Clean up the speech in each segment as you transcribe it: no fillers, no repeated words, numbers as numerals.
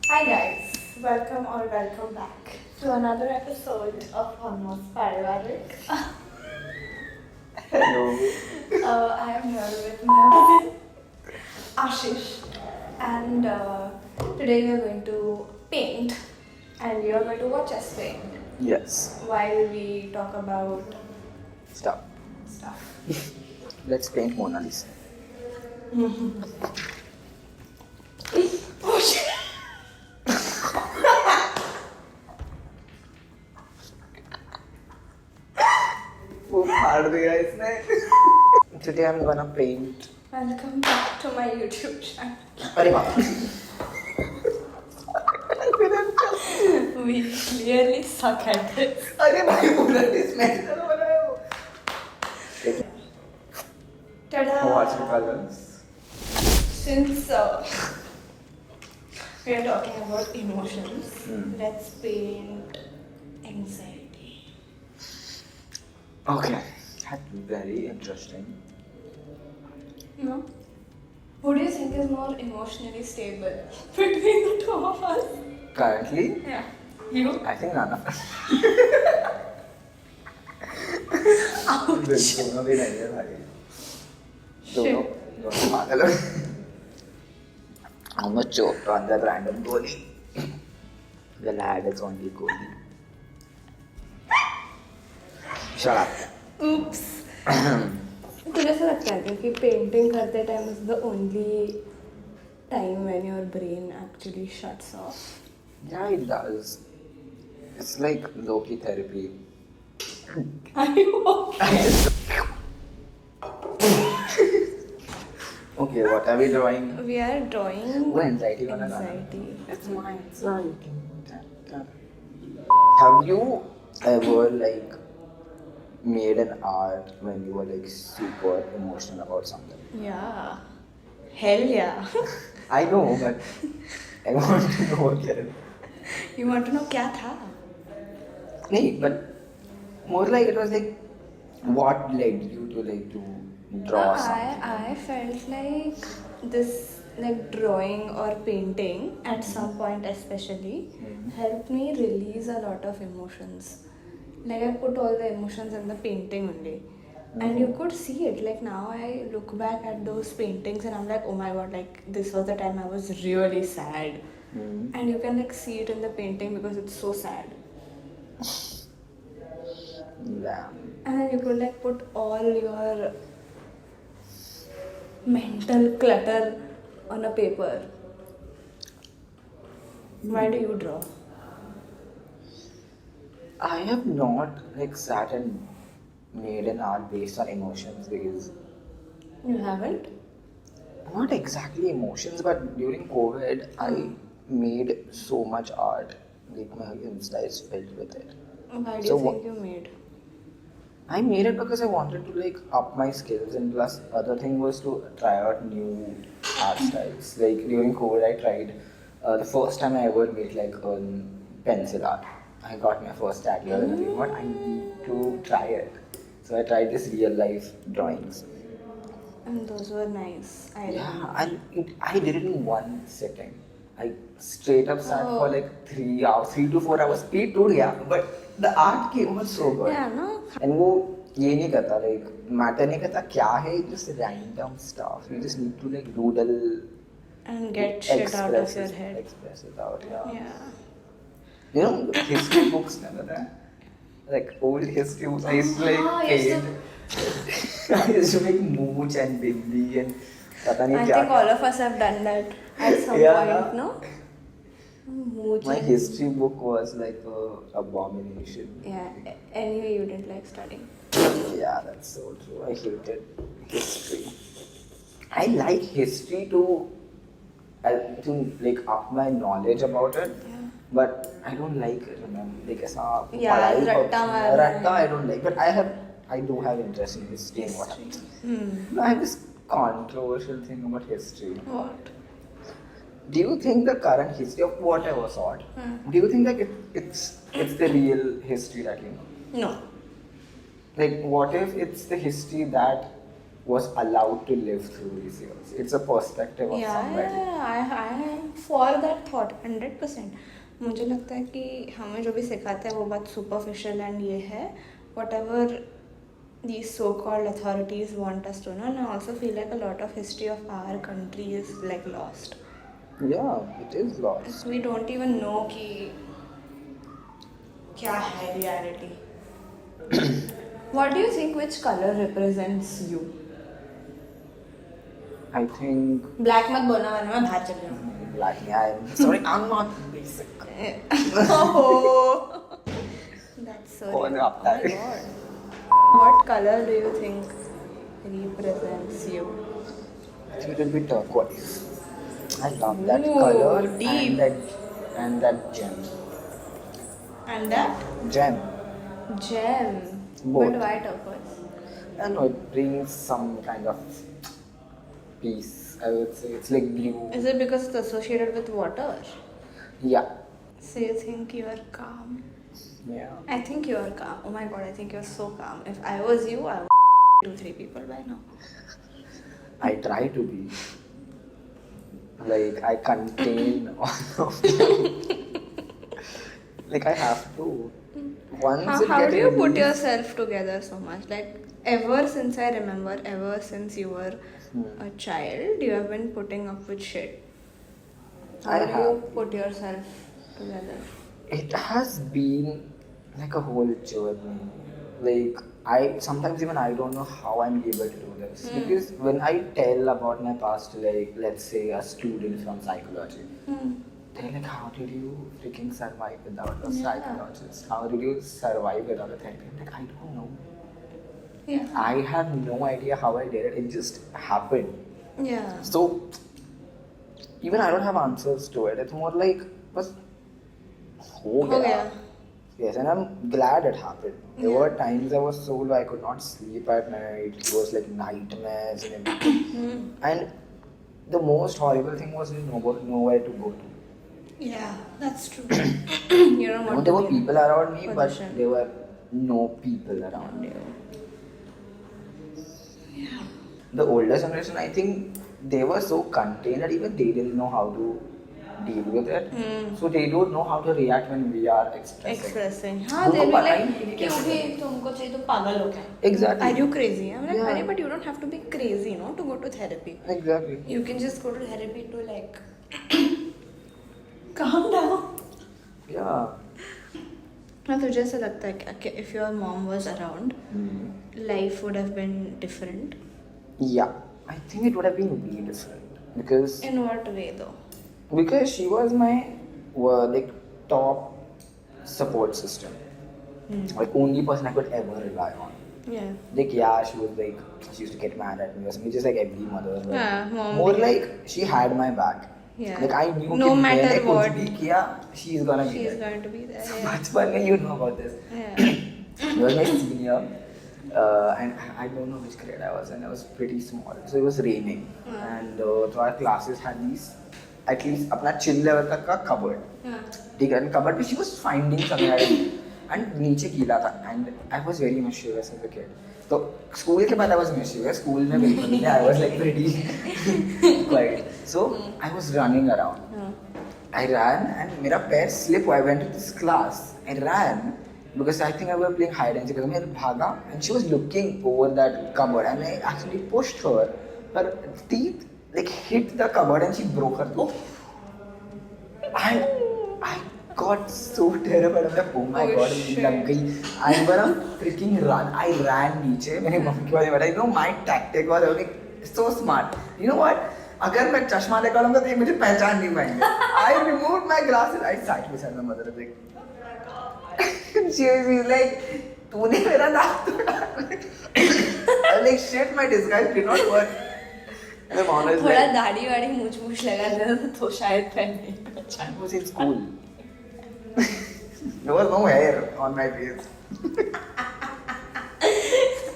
Hi guys, welcome or welcome back to another episode of Almost Parivarik. Hello. I am here with my cousin Ashish, and today we are going to paint, and you are going to watch us paint Yes. while we talk about Stop. stuff. Let's paint Mona Lisa. Oh shit! वो फाड़ दिया इसने. Today I'm gonna paint. Welcome back to my YouTube channel. अरे बाप. We clearly suck at this. अरे भाई पूरा डिसमेंट हो रहा है वो. Ta-da! What's the colors? Since we are talking about emotions, let's paint anxiety. Okay. That's very interesting. No? Who do you think is more emotionally stable between the two of us? Currently, Yeah. You? I think none of us. Ouch. दोनों भी नहीं है भाई. दोनों दोनों पागल हो. I'm not choked on that random goalie. The lad is only goalie. Shut up. Oops. तुझे ऐसा लगता है क्या कि पेंटिंग करते time is the only time when your brain actually shuts of? Yeah, it does. It's like low-key therapy. I hope. Okay, what are we drawing? We are drawing Oh, anxiety wanna run. anxiety. That's my anxiety. Have you ever like made an art when you were like super emotional about something? Yeah. Hell yeah. I know, but I want to know again. You want to know क्या था? No, but more like it was like what led you to like to draw something? I felt like this like drawing or painting at some point especially helped me release a lot of emotions. Like I put all the emotions in the painting only. And you could see it. Like now I look back at those paintings and I'm like, oh my god, like this was the time I was really sad. And you can like see it in the painting because it's so sad. Yeah. And then you could like put all your mental clutter on a paper. Why do you draw? I have not like sat and made an art based on emotions because You haven't? not exactly emotions, but during COVID I made so much art. Like my Insta is filled with it. Why do So you wha- think you made? I made it because I wanted to like up my skills, and plus other thing was to try out new art styles. Like during COVID I tried the first time I ever made like pencil art. I got my first tattoo and I was like, what, I need to try it. So I tried this real life drawings. And those were nice. I Yeah, and I did it in one sitting. I straight up sat for Oh. like 3 hours, 3 to 4 hours. Peat toot gaya, but the art came was so good. Yeah, no? And वो ये नहीं करता like matter नहीं करता क्या है, just random stuff. You just need to like doodle. And get shit out of your head. Express it out, yeah. Yeah. You know, history books ना पता है? Like old history books. I used to like Ah, you used paint. I used to make mooch and bindi and पता नहीं I क्या think all of us have done that at some Yeah. point, no? Mooch My and- history book was like a abomination. Yeah. Anyway, you didn't like studying. Yeah, that's so true. I hated history. I like history to like up my knowledge about it, Yeah. but I don't like it. Like ऐसा Yeah, पढ़ाई रट्टा करना- मारना रट्टा है। I don't like, but I do have interest in history and what happens. Hmm. No, I have this controversial thing about history. What? Do you think the current history of whatever sort? Do you think that it's the real history that you know? No. Like, what if it's the history that was allowed to live through these years? It's a perspective of Yeah, somebody. I for that thought 100%. मुझे लगता है कि हमें जो भी सिखाते हैं वो बात सुपरफिशियल एंड ये है what ever these so-called authorities want us to know, and I also feel like a lot of history of our country is like lost. Yeah, it is lost. We don't even know कि क्या है reality. What do you think which color represents you? I think Black मत बोलना वरना मैं बाहर चल जाऊँ. black. Yeah, I'm sorry, I'm not basic. Oh, that's so. Oh, real. no, Oh my god. What color do you think represents you? I think it will be turquoise. I love that Ooh, color deep. and that gem. And that Gem. gem. Both. But why turquoise? I know it brings some kind of peace. I would say it's like blue. Is it because it's associated with water? Yeah. So you think you are calm? Yeah. I think you are calm. Oh my god, I think you're so calm. If I was you, I would 2-3 people by now. I try to be. Like I contain all of them. Like I have to. Once it How gets do you put released- yourself together so much? Like ever since I remember, ever since you were a child, you have been putting up with shit. How I do you have. put yourself together? It has been like a whole journey. Like I sometimes even I don't know how I'm able to do this because when I tell about my past, like let's say a student from psychology, they're like, "How did you freaking survive without a Yeah. psychologist? How did you survive without a therapy?" I'm like, I don't know. Yeah. I have no idea how I did it. It just happened. Yeah. So even I don't have answers to it. It's more like, but हो हो गया. गया. Yes, and I'm glad it happened. There Yeah. were times I was so low I could not sleep at night. It was like nightmares and everything. And the most horrible thing was nowhere to go to. Yeah, that's true. You don't want There to were be in people around me, but position. there were no people around you. Yeah. The older generation, I think they were so contained that even they didn't know how to deal with it. So they don't know how to react when we are expressing. Expressing. हाँ, उनको they'll be पता ही like, नहीं कि क्यों कैसे भी तुमको चाहिए तो पागल हो क्या? Exactly. Are you crazy? I'm like, Yeah. "Arey, but you don't have to be crazy, no, to go to therapy. Exactly. You can just go to therapy to like calm down." Yeah. हाँ, तुझे ऐसा लगता है क्या कि if your mom was around, life would have been different? Yeah. I think it would have been way different because In what way though? she was my like top support system. Like only person I could ever rely on. Yeah. Like yeah, she used to get mad at me or something, just like every mother. But Yeah, mom more भी. like she had my back. Yeah. Like I knew No कि matter मैंने कुछ what. भी किया, she's gonna be She's there. going to be there. So Yeah. बचपन में you know about this. Yeah. He was my senior, and I don't know which grade I was in. I was pretty small, so it was raining, and so our classes had these at least अपना chill level तक का cupboard. Yeah. ठीक है, and cupboard पे she was finding something I didn't, and नीचे गीला था, and I was very mischievous as a kid. तो स्कूल के बाद I was mischievous. स्कूल में बिल्कुल नहीं. I was like pretty quiet. So I was running around. I ran and मेरा पैर slip हुआ. I went to this class. I ran because I think I was playing hide and seek. मैं भागा and she was looking over that cupboard and I actually pushed her. Her teeth like hit the cupboard and she broke her tooth. And I got so terrified. I'm like, oh my Oh, god, shit. मुझे लग गई. I'm gonna freaking run. I ran नीचे. मेरी mummy के बारे में बताया. You know my tactic was like so smart. You know what? अगर मैं चश्मा लेकर आऊंगा तो ये मुझे पहचान नहीं पाएंगे. I removed my glasses. I sat beside my mother. Like, she was like, तूने मेरा नाक तोड़ा. I was like, shit, my disguise did not work. And my mom was थोड़ा like, दाढ़ी वाड़ी मूछ लगा देता तो शायद पहले पहचान. I was in school. There was no hair on my face.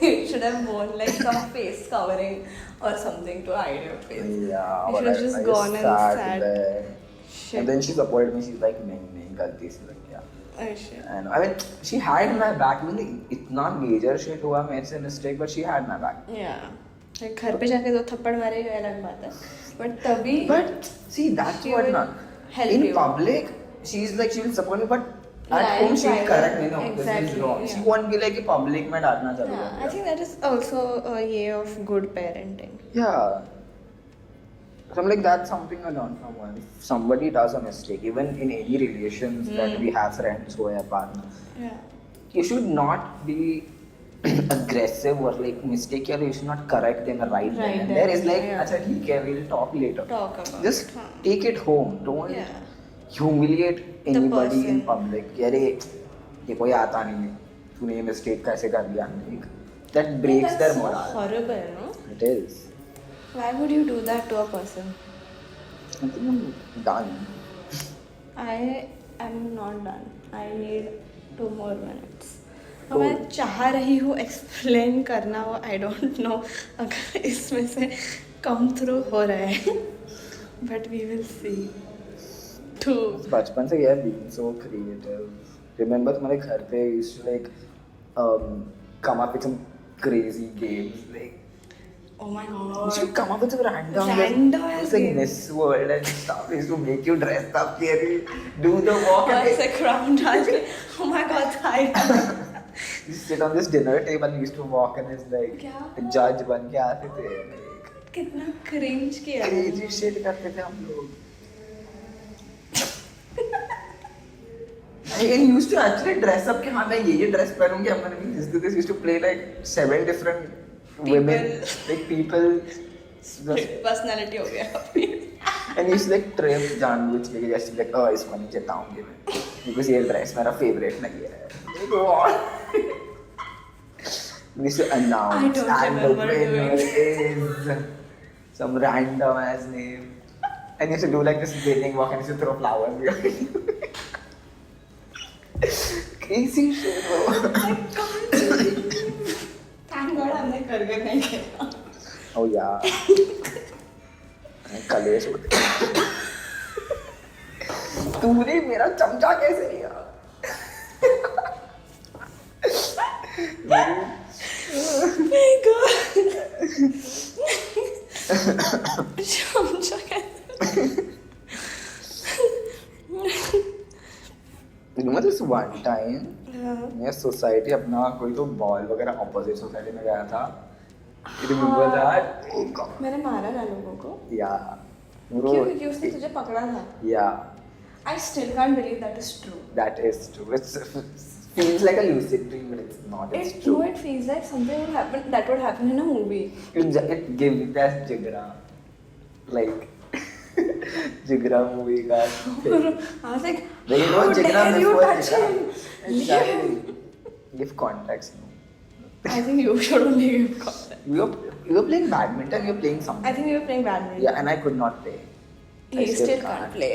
You should have worn like some face covering or something to hide your face. Yeah, You but should have just I gone and sat. there. Shit. And then she supported me. She's like, नहीं गलती से लग गया. Oh shit. And I mean, she had my back. I mean, इतना major shit हुआ मेरे से mistake, but she had my back. Yeah. घर पे जाके 2 थप्पड़ मारे ये अलग बात है, बट तभी But see, that's She what will not. help In you. public, she's like, she will support me, but at Yeah, home in she will private, correct me. No, this is exactly, wrong. She yeah. won't be like, public में डांटना चालू yeah, कर I दिया. think that is also a way of good parenting. Yeah. So I'm like, that's something I learned from her. If somebody does a mistake, even in any relations that we have, friends who are partners, Yeah. you should not be aggressive or like mistake or you should not correct them right then. Right And then, there is like, yeah. अच्छा ठीक है, we'll talk later. Talk about Just it, हाँ. take it home. Don't Yeah. humiliate anybody in person. public. कि अरे ये कोई आता नहीं है, तूने ये mistake कैसे कर दिया? Like, that breaks That's their so morale. horrible, no? It is. Why would you do that to a person? I think I'm done. I am not done. I need 2 more minutes. और Cool. मैं चाह रही हूँ explain करना वो I don't know अगर इसमें से कम थ्रू हो रहा है but we will see to बचपन से यार being so creative. Remember तुम्हारे घर पे used to like come up with some crazy games like oh my you God should come up with some random Random it's like games. Miss World and stuff. Used to make you dress up, carry, do the walk and ऐसे crown डाल के oh my God I you sit on this dinner table and used to walk and it's like क्या? judge बन के आते थे. Like, कितना cringe किया है। crazy shit करते थे हम लोग. And used to actually dress up कि हाँ मैं ये dress पहनूंगी. I'm gonna be this. Used to play like 7 different women, like people. Personality हो गया And used to like trip जानबूझ के जैसे like इसको नहीं जिताऊंगी मैं because ये dress मेरा favorite नहीं है. Like what? We used to announce I don't and the remember winner doing is some random ass name. And you used to do like this winning walk and you used to throw flowers behind you. Crazy shit, bro. Thank God हमने करके नहीं किया Oh yeah. कलेश होते. तूने मेरा चमचा कैसे लिया? my god चमचा कैसे You know this one time मैं सोसाइटी अपना कोई तो बॉल वगैरह ऑपोजिट सोसाइटी में गया था. You remember that? Oh god. मैंने मारा ना लोगों को Yeah. क्यों क्योंकि उसने तुझे पकड़ा था Yeah. I still can't believe that is true. That is true. It feels like a lucid dream, but it's not. It's It true. no, it feels like something would happen that would happen in a movie. It gives me that jigra. Like Jigra movie ka. I was like, Like it how was Jigra dare you before touch Jigra. him? Exactly. Give context. No. I think you should only give context. You were playing badminton. You were playing something. I think we were playing badminton. Yeah, and I could not play. He I still can't play.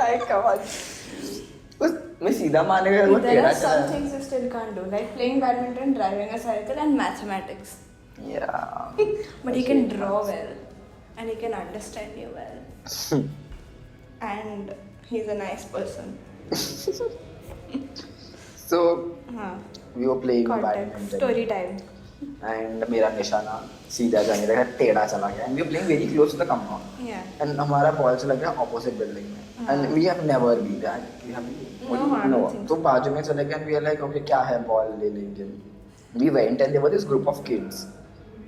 I can't. बस मैं सीधा मारने का वो There टेढ़ा are some चला. things you still can't do, like playing badminton, driving a cycle, and mathematics. Yeah. But he can draw well, and he can understand you well, and he's a nice person. So हाँ. we were playing Context. badminton. Story time. And मेरा निशाना सीधा जाने लगा टेढ़ा चला गया. And we were playing very close to the compound. Yeah. And हमारा बॉल चला गया opposite building में. And we have never been that. We have No, I don't think तो बाजू में चले गए and we were like okay क्या है बॉल ले लेंगे. We went and there was this group of kids.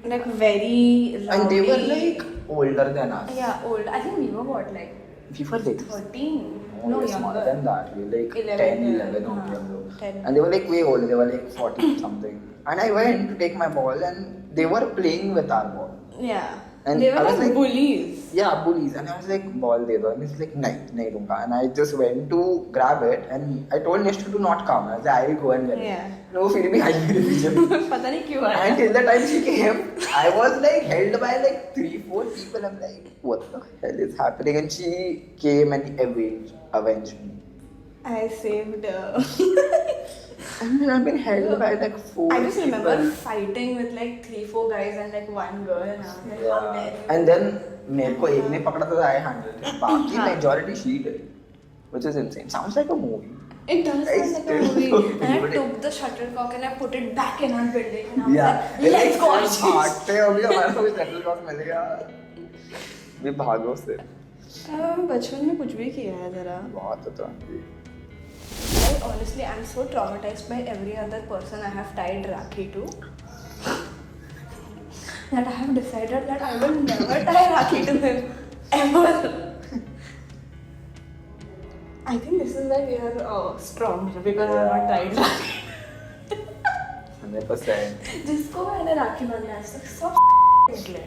Like very rowdy. And they were like older than us. Yeah, old. I think we were what, like We were like 13? no, No, smaller younger. than that. We were like 11, 10, 11 हाँ, only हम लोग. 10. And they were like way older. They were like 40 something. And I went to take my ball and they were playing with our ball. Yeah. And they were I was like like- bullies. Yeah, bullies. And I was like, ball de do. And he's like, nahi dunga. And I just went to grab it and I told Nishtu to not come. I was like, I will go and get Yeah. it. No, फिर भी आई मेरे पीछे. पता नहीं क्यों आया. And till the time she came, I was like held by like 3-4 people. I'm like, what the hell is happening? And she came and avenged me. I saved. I mean, I've been held by like 4 I just remember people. fighting with like 3-4 guys and like one girl. And I was like, how dare Yeah. you? And then मेरे को एक ने पकड़ा था I handled it. बाकी हाँ. majority she did, which is insane. Sounds like a movie. It does I sound like a still movie. don't And I believe it. took the shuttlecock and I put it back in our building. And I was Yeah. like, let's go on cheese. भागते हैं अभी हमारे को shuttlecock मिल गया भी भागो से बचपन में कुछ भी किया है जरा. बहुत होता है Honestly, I'm so traumatized by every other person I have tied Rakhi to that I have decided that I will never tie Rakhi to him ever. I think this is why we are strong because I have not tied Rakhi. 100%. जिसको मैंने राखी बांधा है सब निकले.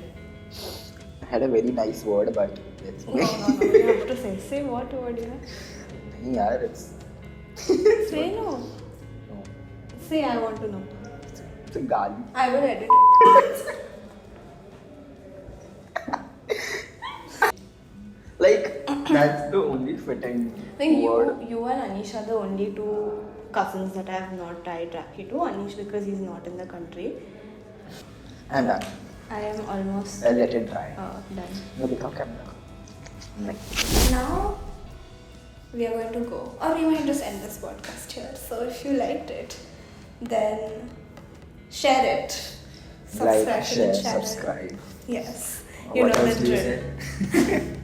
I had a very nice word, but it's No, you have to say what word you have. नहीं यार, it's Say no. no, Say I want to know. it's a गाली. I will edit it. Like that's the only fitting Like word. you and Anish are the only two cousins that I have not tied Rakhi to. Anish because he's not in the country. I'm done. I am almost I'll let it dry. done. No, दिखाओ camera. नहीं. Now we are going to go, or we might just end this podcast here. So if you liked it, then share it, subscribe Like, to the share, channel. subscribe. Yes, you What know else the do you drill. say?